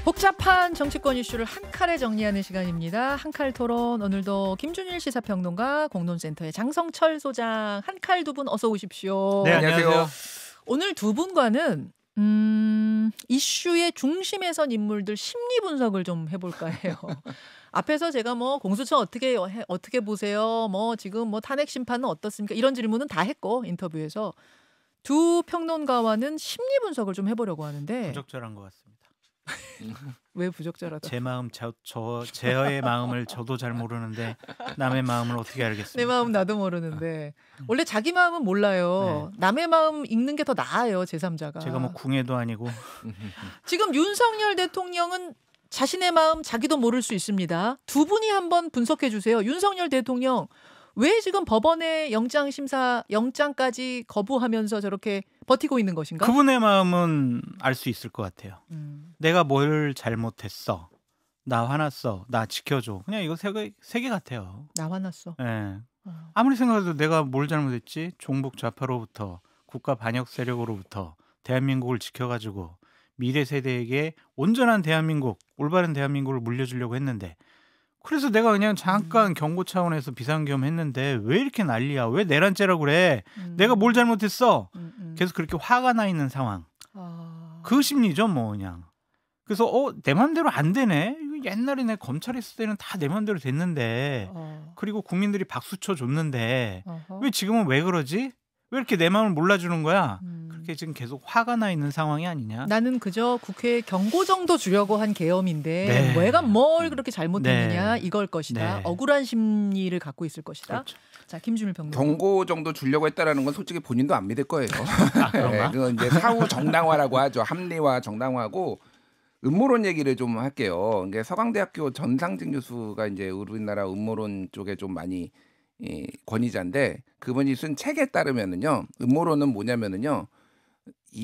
복잡한 정치권 이슈를 한 칼에 정리하는 시간입니다. 한칼 토론. 오늘도 김준일 시사평론가, 공론센터의 장성철 소장, 한칼 두 분 어서 오십시오. 네, 안녕하세요. 오늘 두 분과는 이슈의 중심에 선 인물들 심리 분석을 좀 해볼까 해요. 앞에서 제가 뭐 공수처 어떻게 보세요? 뭐 지금 뭐 탄핵 심판은 어떻습니까? 이런 질문은 다 했고 인터뷰에서 두 평론가와는 심리 분석을 좀 해보려고 하는데 부적절한 것 같습니다. 왜 부적절하다? 제 마음, 제의 마음을 저도 잘 모르는데 남의 마음을 어떻게 알겠습니까? 내 마음 나도 모르는데 원래 자기 마음은 몰라요. 네. 남의 마음 읽는 게 더 나아요. 제3자가. 제가 뭐 궁예도 아니고. 지금 윤석열 대통령은 자신의 마음 자기도 모를 수 있습니다. 두 분이 한번 분석해 주세요. 윤석열 대통령 왜 지금 법원의 영장까지 거부하면서 저렇게 버티고 있는 것인가? 그분의 마음은 알 수 있을 것 같아요. 내가 뭘 잘못했어. 나 화났어. 나 지켜줘. 그냥 이거 세 개 같아요. 나 화났어. 네. 아무리 생각해도 내가 뭘 잘못했지? 종북 좌파로부터 국가 반역 세력으로부터 대한민국을 지켜가지고 미래 세대에게 온전한 대한민국, 올바른 대한민국을 물려주려고 했는데 그래서 내가 그냥 잠깐 경고 차원에서 비상겸 했는데 왜 이렇게 난리야? 왜 내란죄라고 그래? 내가 뭘 잘못했어? 계속 그렇게 화가 나 있는 상황. 그 심리죠, 뭐 그냥. 그래서 내 맘대로 안 되네. 이거 옛날에 내 검찰에 있을 때는 다 내 맘대로 됐는데 그리고 국민들이 박수 쳐줬는데 왜 지금은 왜 그러지? 왜 이렇게 내 마음을 몰라주는 거야? 그렇게 지금 계속 화가 나 있는 상황이 아니냐? 나는 그저 국회에 경고 정도 주려고 한 계엄인데 네. 내가 뭘 그렇게 잘못했느냐 네. 이걸 것이다. 네. 억울한 심리를 갖고 있을 것이다. 그렇죠. 자, 김준일 평론가. 경고 정도 주려고 했다라는 건 솔직히 본인도 안 믿을 거예요. 그런가? 그건 이제 사후 정당화라고 하죠. 합리화 정당화고 음모론 얘기를 좀 할게요. 이게 서강대학교 전상진 교수가 이제 우리나라 음모론 쪽에 좀 많이 권위자인데 그분이 쓴 책에 따르면은요, 음모론은 뭐냐면은요,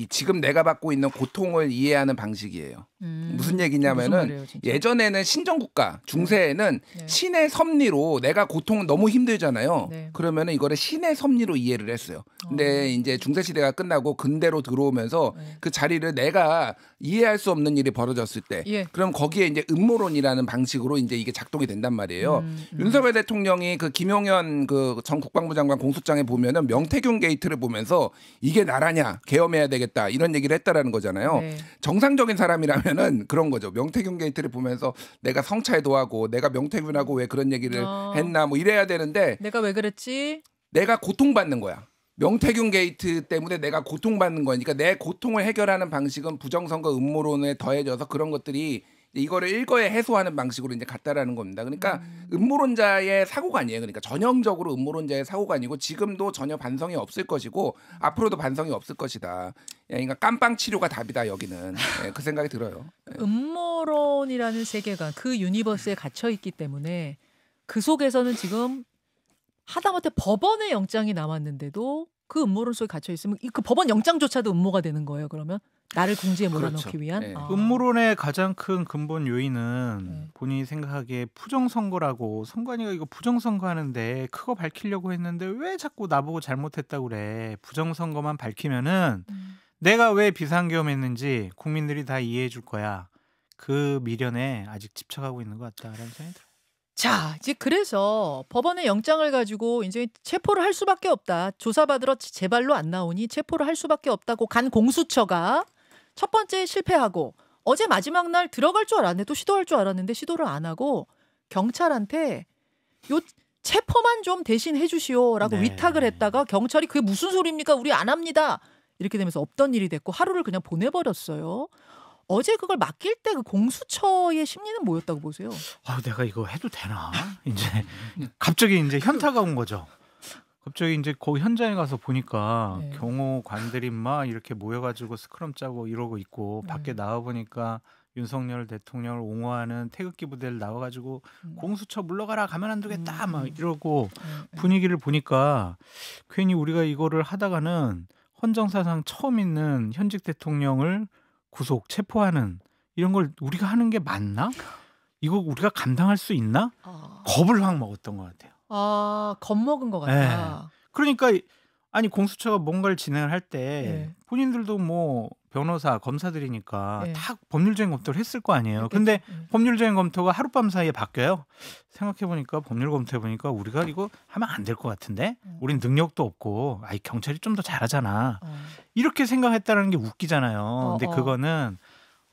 지금 내가 받고 있는 고통을 이해하는 방식이에요. 무슨 얘기냐면은 말이에요, 예전에는 신정국가 중세에는 네. 신의 섭리로 내가 고통은 너무 힘들잖아요. 네. 그러면은 이거를 신의 섭리로 이해를 했어요. 근데 이제 중세 시대가 끝나고 근대로 들어오면서 네. 그 자리를 내가 이해할 수 없는 일이 벌어졌을 때, 예. 그럼 거기에 이제 음모론이라는 방식으로 이제 이게 작동이 된단 말이에요. 윤석열 대통령이 그 김용현 그 전 국방부 장관 공소장에 보면은 명태균 게이트를 보면서 이게 나라냐, 계엄해야 되겠다 이런 얘기를 했다라는 거잖아요. 네. 정상적인 사람이라면은 그런 거죠. 명태균 게이트를 보면서 내가 성찰도 하고 내가 명태균하고 왜 그런 얘기를 했나 뭐 이래야 되는데 내가 왜 그랬지? 내가 고통받는 거야. 명태균 게이트 때문에 내가 고통받는 거니까 내 고통을 해결하는 방식은 부정선거 음모론에 더해져서 그런 것들이 이거를 일거에 해소하는 방식으로 이제 갔다라는 겁니다. 그러니까 음모론자의 사고가 아니에요. 그러니까 전형적으로 음모론자의 사고가 아니고 지금도 전혀 반성이 없을 것이고 앞으로도 반성이 없을 것이다. 그러니까 깜빵 치료가 답이다 여기는. 그 생각이 들어요. 음모론이라는 세계관, 그 유니버스에 갇혀 있기 때문에 그 속에서는 지금 하다못해 법원의 영장이 남았는데도 그 음모론 속에 갇혀 있으면 그 법원 영장조차도 음모가 되는 거예요. 그러면 나를 궁지에 몰아넣기 그렇죠. 위한 네. 음모론의 가장 큰 근본 요인은 네. 본인이 생각하기에 부정선거라고 선관위가 이거 부정선거 하는데 그거 밝히려고 했는데 왜 자꾸 나보고 잘못했다고 그래. 부정선거만 밝히면은 내가 왜 비상계엄했는지 국민들이 다 이해해 줄 거야. 그 미련에 아직 집착하고 있는 것 같다라는 생각이 들어요. 자, 이제 그래서 법원의 영장을 가지고 이제 체포를 할 수밖에 없다. 조사받으러 제발로 안 나오니 체포를 할 수밖에 없다고 간 공수처가 첫 번째 실패하고 어제 마지막 날 들어갈 줄 알았는데 또 시도할 줄 알았는데 시도를 안 하고 경찰한테 요 체포만 좀 대신 해주시오라고 네. 위탁을 했다가 경찰이 그게 무슨 소리입니까? 우리 안 합니다. 이렇게 되면서 없던 일이 됐고 하루를 그냥 보내버렸어요. 어제 그걸 맡길 때 그 공수처의 심리는 뭐였다고 보세요? 내가 이거 해도 되나? 이제 갑자기 이제 현타가 온 거죠. 갑자기 이제 거기 현장에 가서 보니까 네. 경호관들이 막 이렇게 모여가지고 스크럼 짜고 이러고 있고 밖에 나와 보니까 윤석열 대통령을 옹호하는 태극기 부대를 나와가지고 공수처 물러가라 가만 안 두겠다 막 이러고 분위기를 보니까 괜히 우리가 이거를 하다가는 헌정사상 처음 있는 현직 대통령을 구속 체포하는 이런 걸 우리가 하는 게 맞나? 이거 우리가 감당할 수 있나? 겁을 확 먹었던 것 같아요. 겁먹은 것 같다. 그러니까 아니 공수처가 뭔가를 진행을 할 때 네. 본인들도 뭐 변호사, 검사들이니까 네. 다 법률적인 검토를 했을 거 아니에요. 했겠죠. 근데 네. 법률적인 검토가 하룻밤 사이에 바뀌어요. 생각해보니까 법률 검토해보니까 우리가 이거 하면 안 될 것 같은데 우린 능력도 없고 아이 경찰이 좀 더 잘하잖아. 이렇게 생각했다는 게 웃기잖아요. 근데 그거는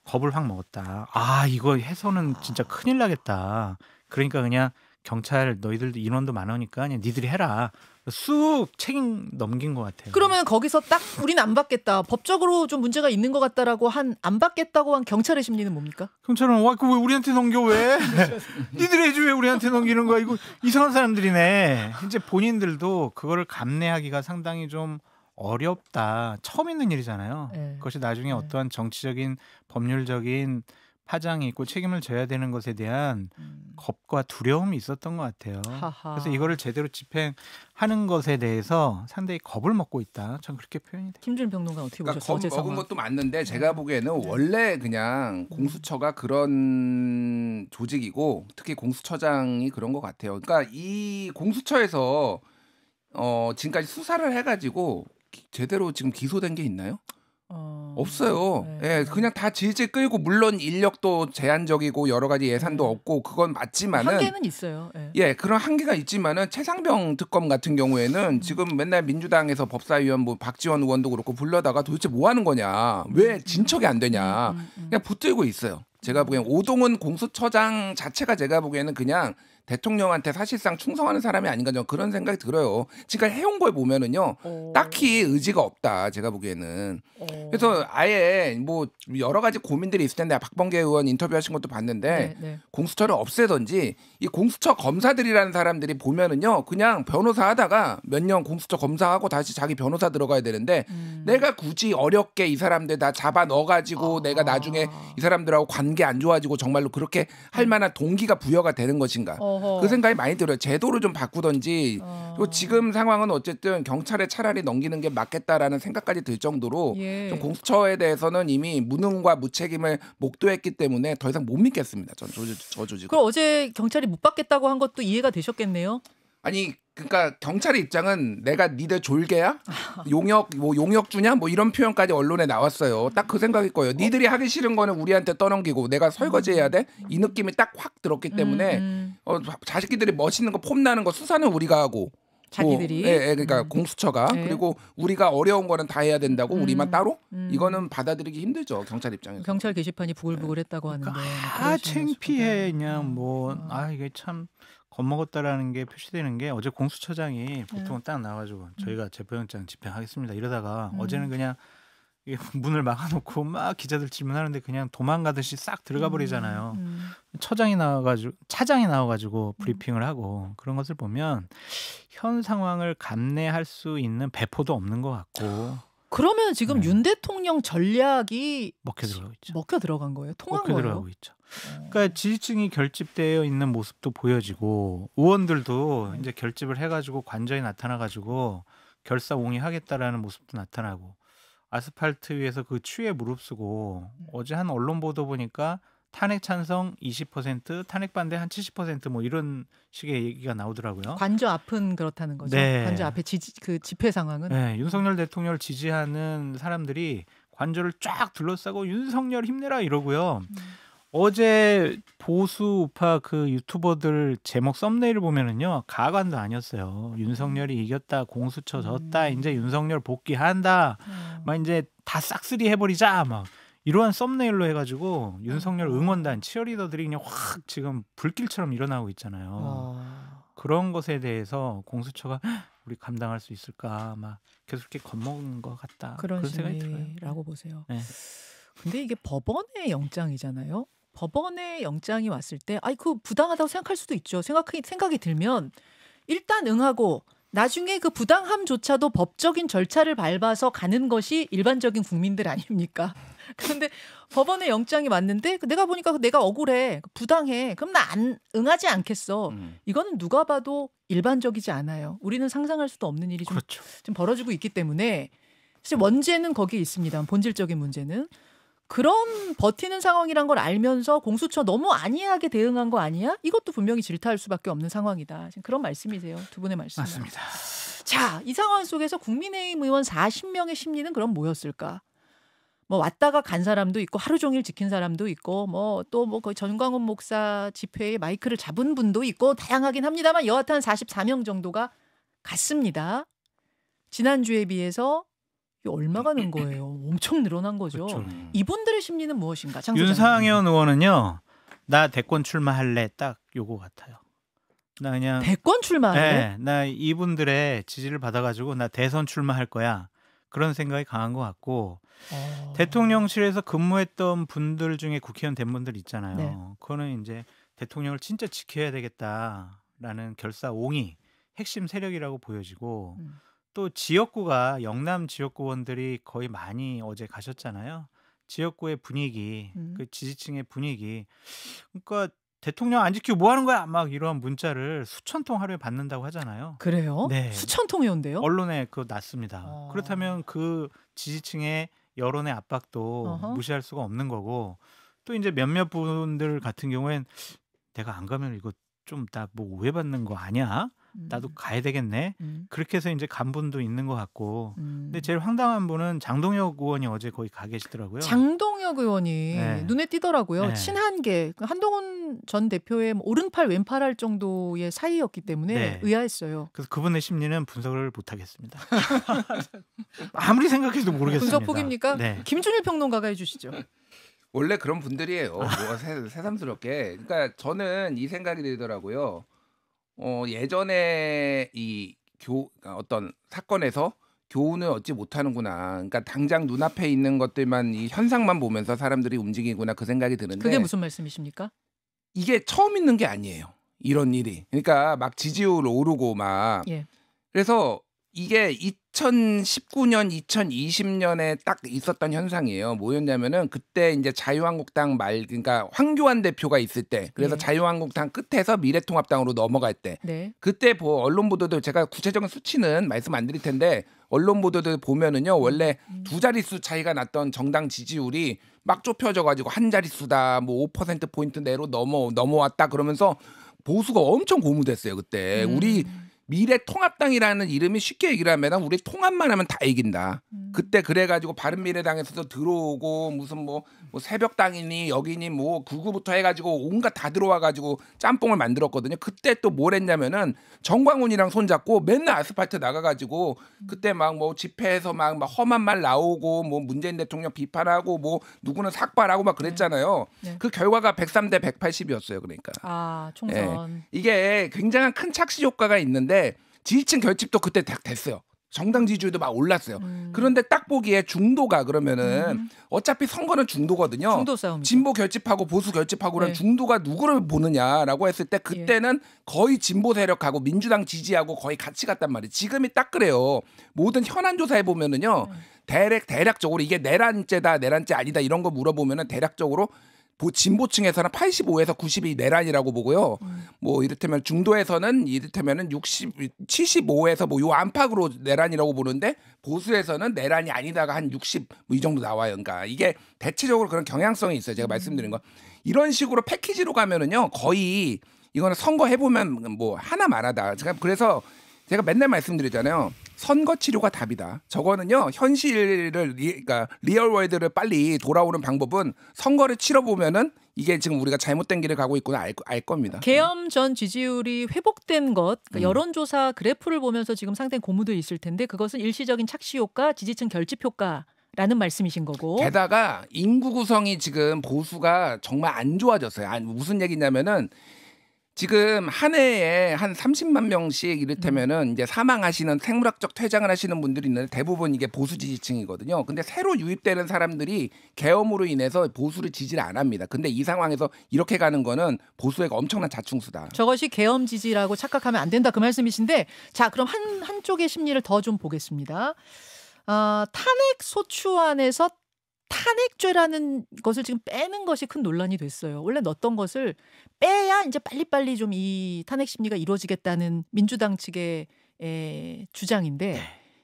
겁을 확 먹었다. 아 이거 해서는 진짜 큰일 나겠다. 그러니까 그냥 경찰 너희들도 인원도 많으니까 그냥 니들이 해라. 쑥 책임 넘긴 것 같아요. 그러면 거기서 딱 우리는 안 받겠다. 법적으로 좀 문제가 있는 것 같다라고 안 받겠다고 한 경찰의 심리는 뭡니까? 경찰은 와, 그 왜 우리한테 넘겨 왜? 니들이 해줘 왜 우리한테 넘기는 거야? 이거 이상한 사람들이네. 이제 본인들도 그거를 감내하기가 상당히 좀 어렵다. 처음 있는 일이잖아요. 네. 그것이 나중에 네. 어떠한 정치적인 법률적인 파장이 있고 책임을 져야 되는 것에 대한 겁과 두려움이 있었던 것 같아요. 하하. 그래서 이거를 제대로 집행하는 것에 대해서 상당히 겁을 먹고 있다. 전 그렇게 표현이 돼요. 김준 평론가 어떻게 그러니까 보셨어요? 어제 겁 먹은 상황. 것도 맞는데 제가 보기에는 원래 그냥 공수처가 그런 조직이고 특히 공수처장이 그런 것 같아요. 그러니까 이 공수처에서 지금까지 수사를 해가지고 제대로 지금 기소된 게 있나요? 없어요. 네. 예, 그냥 다 질질 끌고 물론 인력도 제한적이고 여러 가지 예산도 없고 그건 맞지만은 한계는 있어요. 네. 예, 그런 한계가 있지만은 최상병 특검 같은 경우에는 지금 맨날 민주당에서 법사위원 뭐 박지원 의원도 그렇고 불러다가 도대체 뭐 하는 거냐, 왜 진척이 안 되냐, 그냥 붙들고 있어요. 제가 보기엔 오동훈 공수처장 자체가 제가 보기에는 그냥 대통령한테 사실상 충성하는 사람이 아닌가 저는 그런 생각이 들어요. 지금까지 해온 걸 보면은요, 딱히 의지가 없다. 제가 보기에는. 그래서 아예 뭐 여러 가지 고민들이 있을 텐데 박범계 의원 인터뷰하신 것도 봤는데 네. 공수처를 없애든지 이 공수처 검사들이라는 사람들이 보면은요, 그냥 변호사 하다가 몇 년 공수처 검사하고 다시 자기 변호사 들어가야 되는데 내가 굳이 어렵게 이 사람들 다 잡아 넣어가지고 내가 나중에 이 사람들하고 관계 안 좋아지고 정말로 그렇게 할 만한 동기가 부여가 되는 것인가. 그 생각이 많이 들어요. 제도를 좀 바꾸든지. 그리고 지금 상황은 어쨌든 경찰에 차라리 넘기는 게 맞겠다라는 생각까지 들 정도로 예. 좀 공수처에 대해서는 이미 무능과 무책임을 목도했기 때문에 더 이상 못 믿겠습니다. 전 저 조직은. 그럼 어제 경찰이 못 받겠다고 한 것도 이해가 되셨겠네요. 아니 그러니까 경찰의 입장은 내가 니들 졸개야? 용역 주냐? 뭐 이런 표현까지 언론에 나왔어요. 딱 그 생각일 거예요. 니들이 하기 싫은 거는 우리한테 떠넘기고 내가 설거지해야 돼? 이 느낌이 딱 확 들었기 때문에 자식들이 멋있는 거 폼나는 거 수사는 우리가 하고 자기들이. 그러니까 공수처가 네. 그리고 우리가 어려운 거는 다 해야 된다고 우리만 따로 이거는 받아들이기 힘들죠 경찰 입장에서. 경찰 게시판이 부글부글했다고 하는데. 창피해 그냥 이게 참 겁먹었다라는 게 표시되는 게 어제 공수처장이 보통 딱 나와가지고 저희가 체포영장 집행하겠습니다 이러다가 어제는 그냥 이게 문을 막아놓고 막 기자들 질문하는데 그냥 도망가듯이 싹 들어가 버리잖아요. 차장이 나와가지고 브리핑을 하고 그런 것을 보면 현 상황을 감내할 수 있는 배포도 없는 것 같고. 그러면 지금 윤 대통령 전략이 먹혀 들어간 거예요? 통한 먹혀 거예요? 들어가고 있죠. 그러니까 지지층이 결집되어 있는 모습도 보여지고 의원들도 이제 결집을 해가지고 관저에 나타나가지고 결사옹위하겠다라는 모습도 나타나고 아스팔트 위에서 그 추위에 무릅쓰고 어제 한 언론 보도 보니까 탄핵 찬성 20%, 탄핵 반대 한 70% 뭐 이런 식의 얘기가 나오더라고요. 관저 앞은 그렇다는 거죠. 네. 관저 앞에 그 집회 상황은. 네, 윤석열 대통령을 지지하는 사람들이 관저를 쫙 둘러싸고 윤석열 힘내라 이러고요. 어제 보수 우파 그 유튜버들 제목 썸네일을 보면은요 가관도 아니었어요. 윤석열이 이겼다, 공수처 졌다, 이제 윤석열 복귀한다, 막 이제 다 싹쓸이 해버리자 막 이러한 썸네일로 해가지고 윤석열 응원단 치어리더들이 그냥 확 지금 불길처럼 일어나고 있잖아요. 그런 것에 대해서 공수처가 우리 감당할 수 있을까 막 계속 이렇게 겁먹는 것 같다. 그런 생각이 들어요. 심리라고 보세요. 네. 근데 이게 법원의 영장이잖아요. 법원의 영장이 왔을 때 그 부당하다고 생각할 수도 있죠. 생각이 들면 일단 응하고 나중에 그 부당함조차도 법적인 절차를 밟아서 가는 것이 일반적인 국민들 아닙니까? 그런데 법원의 영장이 왔는데 내가 보니까 내가 억울해, 부당해, 그럼 나 안 응하지 않겠어. 이거는 누가 봐도 일반적이지 않아요. 우리는 상상할 수도 없는 일이 좀 벌어지고 있기 때문에 사실 원죄는 거기에 있습니다. 본질적인 문제는. 그런 버티는 상황이란 걸 알면서 공수처 너무 안이하게 대응한 거 아니야? 이것도 분명히 질타할 수밖에 없는 상황이다. 지금 그런 말씀이세요. 두 분의 말씀. 맞습니다. 자, 이 상황 속에서 국민의힘 의원 40명의 심리는 그럼 뭐였을까? 뭐 왔다가 간 사람도 있고 하루 종일 지킨 사람도 있고 뭐 또 뭐 거의 전광훈 목사 집회에 마이크를 잡은 분도 있고 다양하긴 합니다만 여하튼 44명 정도가 갔습니다. 지난주에 비해서 이게 얼마가 는 거예요? 엄청 늘어난 거죠. 그렇죠. 이분들의 심리는 무엇인가? 장 소장님. 윤상현 의원은요. 나 대권 출마할래 딱 요거 같아요. 나 그냥 대권 출마할래? 네, 나 이분들의 지지를 받아가지고 나 대선 출마할 거야. 그런 생각이 강한 것 같고 대통령실에서 근무했던 분들 중에 국회의원 된 분들 있잖아요. 네. 그거는 이제 대통령을 진짜 지켜야 되겠다라는 결사옹이 핵심 세력이라고 보여지고 또 지역구가 영남 지역구원들이 거의 많이 어제 가셨잖아요. 지역구의 분위기, 그 지지층의 분위기. 그러니까 대통령 안 지키고 뭐 하는 거야? 막 이런 문자를 수천 통 하루에 받는다고 하잖아요. 그래요? 네. 수천 통이 온대요? 언론에 그거 났습니다. 그렇다면 그 지지층의 여론의 압박도 어허. 무시할 수가 없는 거고 또 이제 몇몇 분들 같은 경우엔 내가 안 가면 이거 좀 나 뭐 오해받는 거 아니야? 나도 가야 되겠네. 그렇게 해서 이제 간 분도 있는 것 같고. 근데 제일 황당한 분은 장동혁 의원이 어제 거기 가 계시더라고요. 장동혁 의원이 네. 눈에 띄더라고요. 네. 친한계 한동훈 전 대표의 뭐 오른팔 왼팔 할 정도의 사이였기 때문에 네. 의아했어요. 그래서 그분의 심리는 분석을 못 하겠습니다. 아무리 생각해도 모르겠습니다. 분석 포기입니까? 네. 김준일 평론가가 해주시죠. 원래 그런 분들이에요. 뭐 새삼스럽게. 그러니까 저는 이 생각이 들더라고요. 예전에 그러니까 어떤 사건에서 교훈을 얻지 못하는구나. 그러니까 당장 눈앞에 있는 것들만 이 현상만 보면서 사람들이 움직이구나 그 생각이 드는데 그게 무슨 말씀이십니까? 이게 처음 있는 게 아니에요. 이런 일이. 그러니까 막 지지율 오르고 막 예. 그래서 이게 2019년, 2020년에 딱 있었던 현상이에요. 뭐였냐면은 그때 이제 자유한국당 그러니까 황교안 대표가 있을 때, 그래서 예. 자유한국당 끝에서 미래통합당으로 넘어갈 때, 네. 그때 언론 보도들 제가 구체적인 수치는 말씀 안 드릴 텐데 언론 보도들 보면은요 원래 두 자릿수 차이가 났던 정당 지지율이 막 좁혀져가지고 한 자릿수다, 뭐 5% 포인트 내로 넘어왔다 그러면서 보수가 엄청 고무됐어요 그때. 우리 미래통합당이라는 이름이 쉽게 얘기를 하면 우리 통합만 하면 다 이긴다. 그때 그래가지고 바른미래당에서도 들어오고 무슨 뭐 새벽당이니 여기니 뭐 구구부터 해가지고 온갖 다 들어와가지고 짬뽕을 만들었거든요. 그때 또 뭘 했냐면은 정광훈이랑 손잡고 맨날 아스팔트 나가가지고 그때 막 뭐 집회에서 막 험한 말 나오고 뭐 문재인 대통령 비판하고 뭐 누구는 삭발하고 막 그랬잖아요. 네. 그 결과가 103대 180이었어요. 그러니까. 아 총선. 예. 이게 굉장한 큰 착시 효과가 있는데 지지층 결집도 그때 딱 됐어요. 정당 지지율도 막 올랐어요. 그런데 딱 보기에 중도가 그러면은 어차피 선거는 중도거든요. 중도 싸움이죠. 진보 결집하고 보수 결집하고는 네. 중도가 누구를 보느냐라고 했을 때 그때는 거의 진보 세력하고 민주당 지지하고 거의 같이 갔단 말이에요. 지금이 딱 그래요. 모든 현안 조사해 보면은요. 대략적으로 이게 내란죄다 내란죄 아니다 이런 거 물어보면은 대략적으로 진보층에서는 85에서 90이 내란이라고 보고요. 뭐 이를테면 중도에서는 이를테면은 75에서 뭐 요 안팎으로 내란이라고 보는데 보수에서는 내란이 아니다가 한 60 뭐 이 정도 나와요. 그러니까 이게 대체적으로 그런 경향성이 있어요. 제가 말씀드린 거. 이런 식으로 패키지로 가면은요. 거의 이거는 선거 해보면 뭐 하나만하다. 그래서 제가 맨날 말씀드리잖아요. 선거 치료가 답이다. 저거는요 현실을 그러니까 리얼 월드를 빨리 돌아오는 방법은 선거를 치러보면은 이게 지금 우리가 잘못된 길을 가고 있구나 알 겁니다. 계엄 전 지지율이 회복된 것, 그러니까 여론조사 그래프를 보면서 지금 상당히 고무돼 있을 텐데 그것은 일시적인 착시 효과, 지지층 결집 효과라는 말씀이신 거고. 게다가 인구 구성이 지금 보수가 정말 안 좋아졌어요. 무슨 얘기냐면은 지금 한 해에 한 30만 명씩 이를테면은 이제 사망하시는 생물학적 퇴장을 하시는 분들이 있는데 대부분 이게 보수 지지층이거든요. 근데 새로 유입되는 사람들이 계엄으로 인해서 보수를 지지를 안 합니다. 근데 이 상황에서 이렇게 가는 거는 보수의 엄청난 자충수다. 저것이 계엄 지지라고 착각하면 안 된다 그 말씀이신데, 자 그럼 한쪽의 심리를 더 좀 보겠습니다. 탄핵 소추안에서 탄핵죄라는 것을 지금 빼는 것이 큰 논란이 됐어요. 원래 넣었던 것을 빼야 이제 빨리빨리 좀 이 탄핵 심리가 이루어지겠다는 민주당 측의 주장인데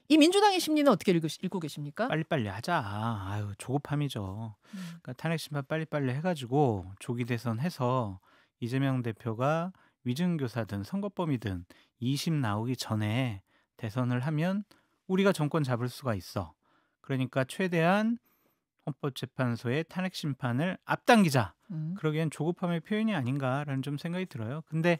이 민주당의 심리는 어떻게 읽고 계십니까? 빨리빨리 하자. 아유 조급함이죠. 그러니까 탄핵 심판 빨리빨리 해가지고 조기 대선 해서 이재명 대표가 위증교사든 선거범이든 2심 나오기 전에 대선을 하면 우리가 정권 잡을 수가 있어. 그러니까 최대한 헌법재판소의 탄핵 심판을 앞당기자. 음. 그러기엔 조급함의 표현이 아닌가라는 좀 생각이 들어요. 근데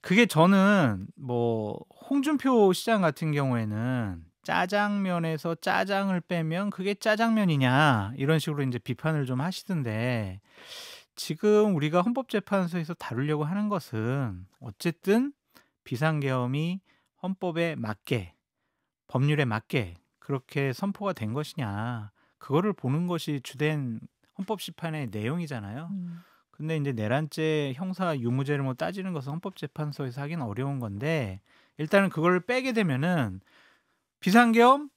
그게 저는 뭐 홍준표 시장 같은 경우에는 짜장면에서 짜장을 빼면 그게 짜장면이냐 이런 식으로 이제 비판을 좀 하시던데 지금 우리가 헌법재판소에서 다루려고 하는 것은 어쨌든 비상계엄이 헌법에 맞게 법률에 맞게 그렇게 선포가 된 것이냐 그거를 보는 것이 주된 헌법 심판의 내용이잖아요. 근데 이제 내란죄 형사 유무죄를 뭐 따지는 것은 헌법재판소에서 하긴 어려운 건데 일단은 그걸 빼게 되면은 비상계엄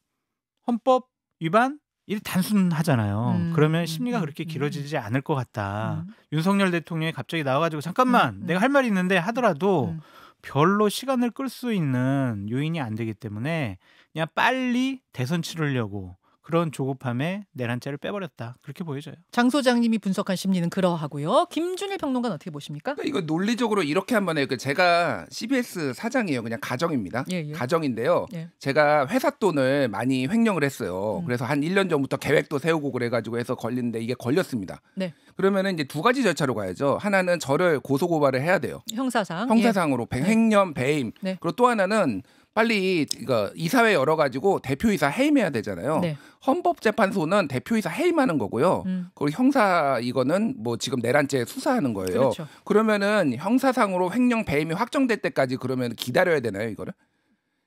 헌법 위반 이 단순하잖아요. 그러면 심리가 그렇게 길어지지 않을 것 같다. 윤석열 대통령이 갑자기 나와가지고 잠깐만 내가 할 말이 있는데 하더라도 별로 시간을 끌 수 있는 요인이 안 되기 때문에 그냥 빨리 대선 치르려고 그런 조급함에 내란죄를 빼버렸다. 그렇게 보여져요. 장 소장님이 분석한 심리는 그러하고요. 김준일 평론가는 어떻게 보십니까? 그러니까 이거 논리적으로 이렇게 한번 해요. 제가 CBS 사장이에요. 그냥 가정입니다. 예. 가정인데요. 예. 제가 회사 돈을 많이 횡령을 했어요. 그래서 한 1년 전부터 계획도 세우고 그래가지고 해서 걸리는데 이게 걸렸습니다. 네. 그러면은 이제 두 가지 절차로 가야죠. 하나는 저를 고소고발을 해야 돼요. 형사상으로 횡령, 배임. 네. 그리고 또 하나는 빨리 이거 이사회 열어가지고 대표이사 해임해야 되잖아요. 네. 헌법재판소는 대표이사 해임하는 거고요. 그리고 형사 이거는 뭐 지금 내란죄 수사하는 거예요. 그렇죠. 그러면은 형사상으로 횡령 배임이 확정될 때까지 그러면 기다려야 되나요, 이거를?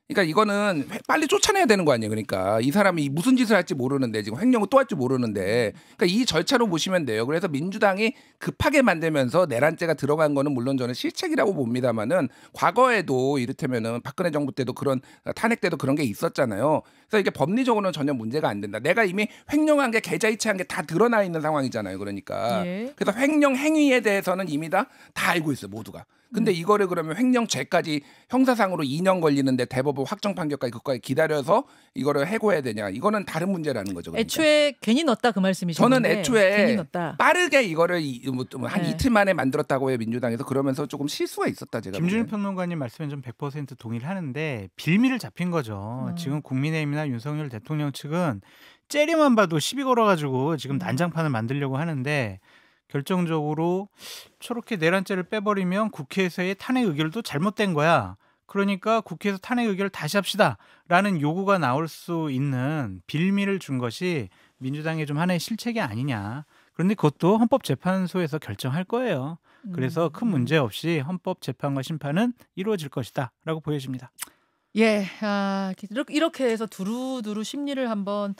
그러니까 이거는 빨리 쫓아내야 되는 거 아니에요. 그러니까 이 사람이 무슨 짓을 할지 모르는데 지금 횡령을 또 할 줄 모르는데 그러니까 이 절차로 보시면 돼요. 그래서 민주당이 급하게 만들면서 내란죄가 들어간 거는 물론 저는 실책이라고 봅니다만은 과거에도 이를테면은 박근혜 정부 때도 그런 탄핵 때도 그런 게 있었잖아요. 그래서 이게 법리적으로는 전혀 문제가 안 된다. 내가 이미 횡령한 게 계좌이체한 게 다 드러나 있는 상황이잖아요. 그러니까 그래서 횡령 행위에 대해서는 이미 다 알고 있어요. 모두가. 근데 이거를 그러면 횡령죄까지 형사상으로 2년 걸리는데 대법원 확정 판결까지 그거까지 기다려서 이거를 해고해야 되냐? 이거는 다른 문제라는 거죠. 그러니까. 애초에 괜히 넣었다 그 말씀이신데 저는 애초에 괜히 넣었다. 빠르게 이거를 한 이틀 만에 만들었다고 해요. 민주당에서. 그러면서 조금 실수가 있었다. 제가 김준일 평론가님 말씀에 좀 100% 동의를 하는데 빌미를 잡힌 거죠. 지금 국민의힘이나 윤석열 대통령 측은 째리만 봐도 시비 걸어가지고 지금 난장판을 만들려고 하는데 결정적으로 저렇게 내란죄를 빼버리면 국회에서의 탄핵 의결도 잘못된 거야. 그러니까 국회에서 탄핵 의결을 다시 합시다라는 요구가 나올 수 있는 빌미를 준 것이 민주당의 좀 하나의 실책이 아니냐. 그런데 그것도 헌법재판소에서 결정할 거예요. 그래서 큰 문제 없이 헌법재판과 심판은 이루어질 것이다라고 보여집니다. 예, 이렇게 해서 두루두루 심리를 한번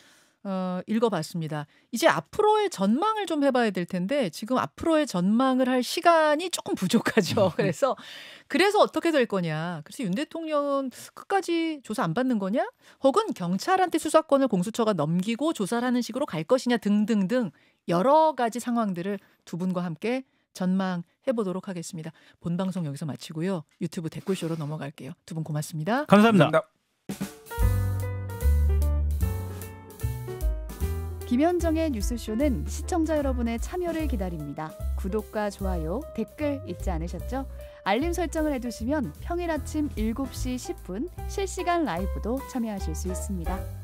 읽어봤습니다. 이제 앞으로의 전망을 좀 해봐야 될 텐데 지금 앞으로의 전망을 할 시간이 조금 부족하죠. 그래서 어떻게 될 거냐. 그래서 윤 대통령은 끝까지 조사 안 받는 거냐? 혹은 경찰한테 수사권을 공수처가 넘기고 조사를 하는 식으로 갈 것이냐 등등등 여러 가지 상황들을 두 분과 함께 전망해보도록 하겠습니다. 본 방송 여기서 마치고요. 유튜브 댓글쇼로 넘어갈게요. 두 분 고맙습니다. 감사합니다. 김현정의 뉴스쇼는 시청자 여러분의 참여를 기다립니다. 구독과 좋아요, 댓글 잊지 않으셨죠? 알림 설정을 해두시면 평일 아침 7시 10분 실시간 라이브도 참여하실 수 있습니다.